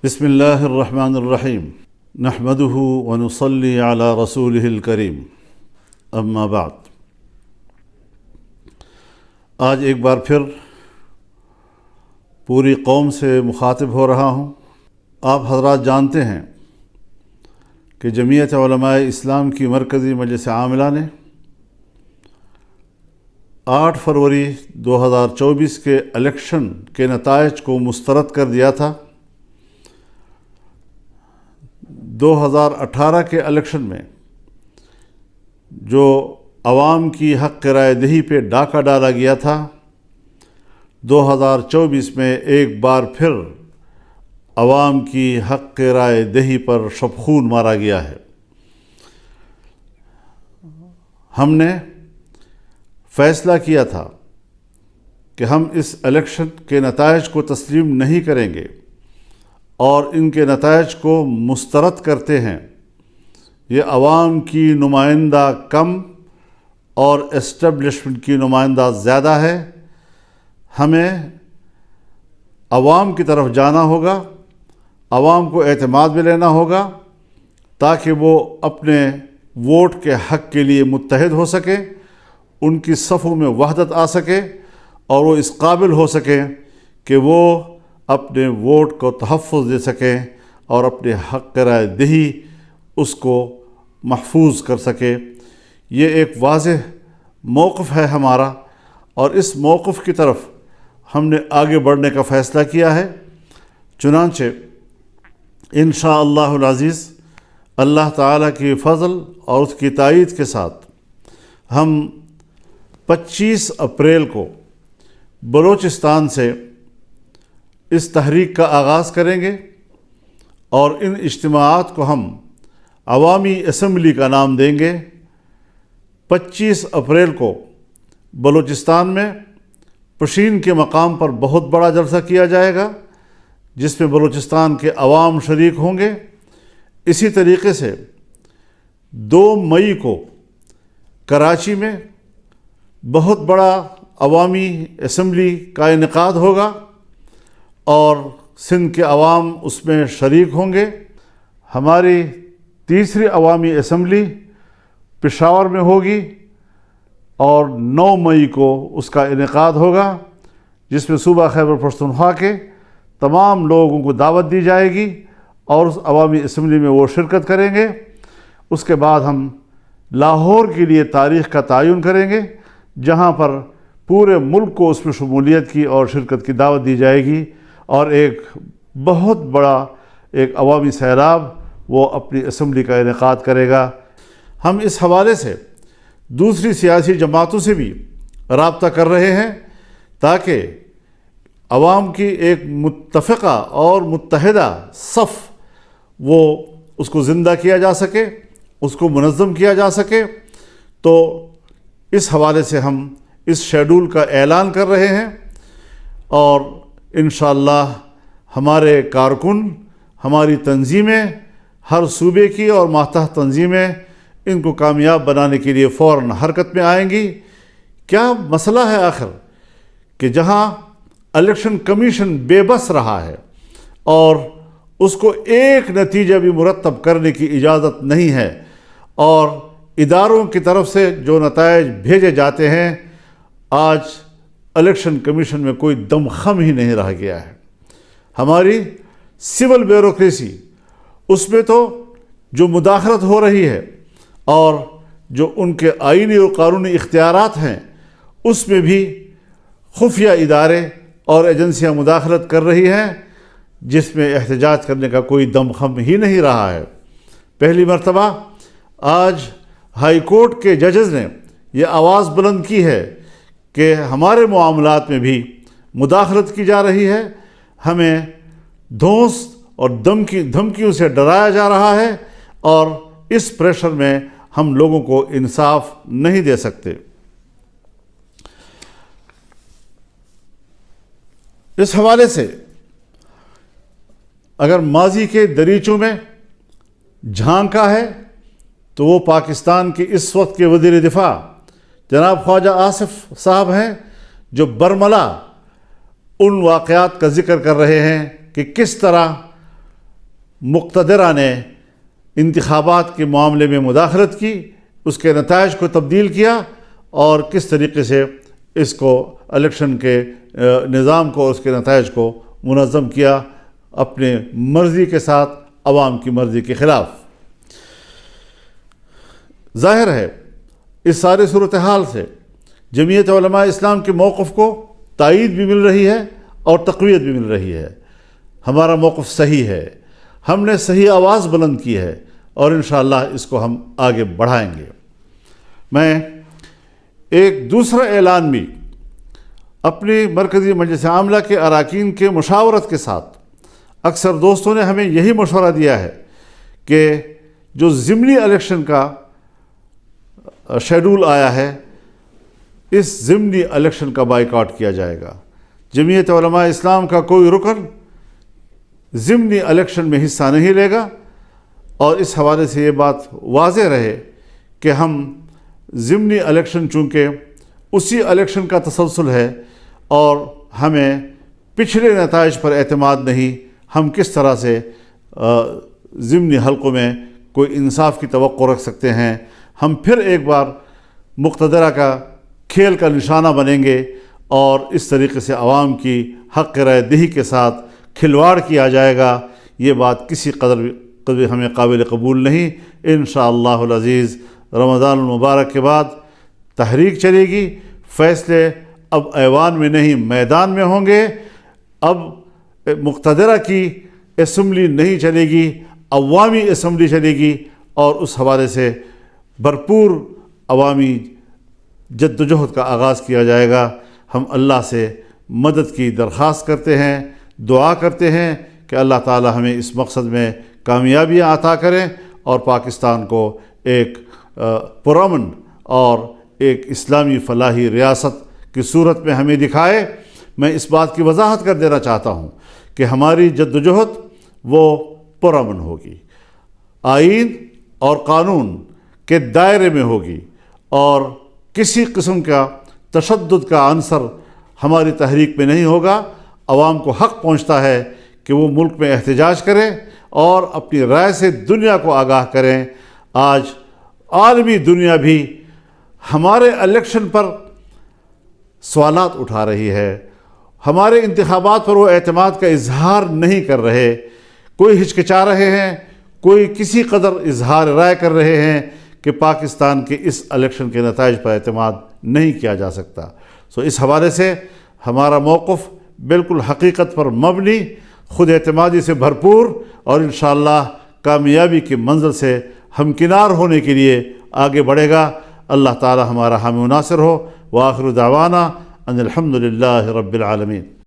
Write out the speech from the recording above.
بسم اللہ الرحمن الرحیم نحمده ونصلی علی رسولہ الکریم اما بعد۔ آج ایک بار پھر پوری قوم سے مخاطب ہو رہا ہوں۔ آپ حضرات جانتے ہیں کہ جمعیت علماء اسلام کی مرکزی مجلس عاملہ نے 8 فروری 2024 کے الیکشن کے نتائج کو مسترد کر دیا تھا۔ 2018 کے الیکشن میں جو عوام کی حق رائے دہی پہ ڈاکہ ڈالا گیا تھا، 2024 میں ایک بار پھر عوام کی حق رائے دہی پر شبخون مارا گیا ہے۔ ہم نے فیصلہ کیا تھا کہ ہم اس الیکشن کے نتائج کو تسلیم نہیں کریں گے اور ان کے نتائج کو مسترد کرتے ہیں۔ یہ عوام کی نمائندہ کم اور اسٹیبلشمنٹ کی نمائندہ زیادہ ہے۔ ہمیں عوام کی طرف جانا ہوگا، عوام کو اعتماد میں لینا ہوگا تاکہ وہ اپنے ووٹ کے حق کے لیے متحد ہو سکے، ان کی صفوں میں وحدت آ سکے اور وہ اس قابل ہو سکے کہ وہ اپنے ووٹ کو تحفظ دے سکیں اور اپنے حق رائے دہی اس کو محفوظ کر سکے۔ یہ ایک واضح موقف ہے ہمارا اور اس موقف کی طرف ہم نے آگے بڑھنے کا فیصلہ کیا ہے۔ چنانچہ انشاءاللہ العزیز اللہ تعالیٰ کی فضل اور اس کی تائید کے ساتھ ہم 25 اپریل کو بلوچستان سے اس تحریک کا آغاز کریں گے اور ان اجتماعات کو ہم عوامی اسمبلی کا نام دیں گے۔ 25 اپریل کو بلوچستان میں پشین کے مقام پر بہت بڑا جلسہ کیا جائے گا جس میں بلوچستان کے عوام شریک ہوں گے۔ اسی طریقے سے 2 مئی کو کراچی میں بہت بڑا عوامی اسمبلی کا انعقاد ہوگا اور سندھ کے عوام اس میں شریک ہوں گے۔ ہماری تیسری عوامی اسمبلی پشاور میں ہوگی اور 9 مئی کو اس کا انعقاد ہوگا جس میں صوبہ خیبر پختونخوا کے تمام لوگوں کو دعوت دی جائے گی اور اس عوامی اسمبلی میں وہ شرکت کریں گے۔ اس کے بعد ہم لاہور کے لیے تاریخ کا تعین کریں گے جہاں پر پورے ملک کو اس میں شمولیت کی اور شرکت کی دعوت دی جائے گی اور ایک بہت بڑا ایک عوامی سیلاب وہ اپنی اسمبلی کا انعقاد کرے گا۔ ہم اس حوالے سے دوسری سیاسی جماعتوں سے بھی رابطہ کر رہے ہیں تاکہ عوام کی ایک متفقہ اور متحدہ صف وہ اس کو زندہ کیا جا سکے، اس کو منظم کیا جا سکے۔ تو اس حوالے سے ہم اس شیڈول کا اعلان کر رہے ہیں اور انشاءاللہ ہمارے کارکن، ہماری تنظیمیں، ہر صوبے کی اور ماتحت تنظیمیں ان کو کامیاب بنانے کے لیے فوراً حرکت میں آئیں گی۔ کیا مسئلہ ہے آخر کہ جہاں الیکشن کمیشن بے بس رہا ہے اور اس کو ایک نتیجہ بھی مرتب کرنے کی اجازت نہیں ہے اور اداروں کی طرف سے جو نتائج بھیجے جاتے ہیں، آج الیکشن کمیشن میں کوئی دم خم ہی نہیں رہ گیا ہے۔ ہماری سول بیوروکریسی اس میں تو جو مداخلت ہو رہی ہے اور جو ان کے آئینی اور قانونی اختیارات ہیں اس میں بھی خفیہ ادارے اور ایجنسیاں مداخلت کر رہی ہیں جس میں احتجاج کرنے کا کوئی دم خم ہی نہیں رہا ہے۔ پہلی مرتبہ آج ہائی کورٹ کے ججز نے یہ آواز بلند کی ہے کہ ہمارے معاملات میں بھی مداخلت کی جا رہی ہے، ہمیں دھونس اور دھمکیوں سے ڈرایا جا رہا ہے اور اس پریشر میں ہم لوگوں کو انصاف نہیں دے سکتے۔ اس حوالے سے اگر ماضی کے دریچوں میں جھانکا ہے تو وہ پاکستان کے اس وقت کے وزیر دفاع جناب خواجہ آصف صاحب ہیں جو برملا ان واقعات کا ذکر کر رہے ہیں کہ کس طرح مقتدرہ نے انتخابات کے معاملے میں مداخلت کی، اس کے نتائج کو تبدیل کیا، اور کس طریقے سے اس کو الیکشن کے نظام کو، اس کے نتائج کو منظم کیا اپنے مرضی کے ساتھ، عوام کی مرضی کے خلاف۔ ظاہر ہے اس سارے صورتحال سے جمعیت علماء اسلام کے موقف کو تائید بھی مل رہی ہے اور تقویت بھی مل رہی ہے۔ ہمارا موقف صحیح ہے، ہم نے صحیح آواز بلند کی ہے، اور انشاءاللہ اس کو ہم آگے بڑھائیں گے۔ میں ایک دوسرا اعلان بھی اپنی مرکزی مجلس عاملہ کے اراکین کے مشاورت کے ساتھ، اکثر دوستوں نے ہمیں یہی مشورہ دیا ہے کہ جو ضمنی الیکشن کا شیڈول آیا ہے، اس ضمنی الیکشن کا بائیکاٹ کیا جائے گا۔ جمعیت علماء اسلام کا کوئی رکن ضمنی الیکشن میں حصہ نہیں لے گا، اور اس حوالے سے یہ بات واضح رہے کہ ہم ضمنی الیکشن چونکہ اسی الیکشن کا تسلسل ہے، اور ہمیں پچھلے نتائج پر اعتماد نہیں، ہم کس طرح سے ضمنی حلقوں میں کوئی انصاف کی توقع رکھ سکتے ہیں؟ ہم پھر ایک بار مقتدرہ کا کھیل کا نشانہ بنیں گے، اور اس طریقے سے عوام کی حق رائے دہی کے ساتھ کھلواڑ کیا جائے گا۔ یہ بات کسی قدر ہمیں قابل قبول نہیں۔ انشاءاللہ العزیز رمضان المبارک کے بعد تحریک چلے گی، فیصلے اب ایوان میں نہیں میدان میں ہوں گے۔ اب مقتدرہ کی اسمبلی نہیں چلے گی، عوامی اسمبلی چلے گی، اور اس حوالے سے بھرپور عوامی جد و جہد کا آغاز کیا جائے گا۔ ہم اللہ سے مدد کی درخواست کرتے ہیں، دعا کرتے ہیں کہ اللہ تعالی ہمیں اس مقصد میں کامیابیاں عطا کریں، اور پاکستان کو ایک پرامن اور ایک اسلامی فلاحی ریاست کی صورت میں ہمیں دکھائے۔ میں اس بات کی وضاحت کر دینا چاہتا ہوں کہ ہماری جد و جہد وہ پرامن ہوگی، آئین اور قانون کے دائرے میں ہوگی، اور کسی قسم کا تشدد کا عنصر ہماری تحریک میں نہیں ہوگا۔ عوام کو حق پہنچتا ہے کہ وہ ملک میں احتجاج کریں اور اپنی رائے سے دنیا کو آگاہ کریں۔ آج عالمی دنیا بھی ہمارے الیکشن پر سوالات اٹھا رہی ہے، ہمارے انتخابات پر وہ اعتماد کا اظہار نہیں کر رہے، کوئی ہچکچا رہے ہیں، کوئی کسی قدر اظہار رائے کر رہے ہیں کہ پاکستان کے اس الیکشن کے نتائج پر اعتماد نہیں کیا جا سکتا۔ اس حوالے سے ہمارا موقف بالکل حقیقت پر مبنی، خود اعتمادی سے بھرپور، اور انشاءاللہ کامیابی کی منزل سے ہمکنار ہونے کے لیے آگے بڑھے گا۔ اللہ تعالی ہمارا حامی و ناصر ہو۔ وآخر دعوانا ان الحمد للہ رب العالمین۔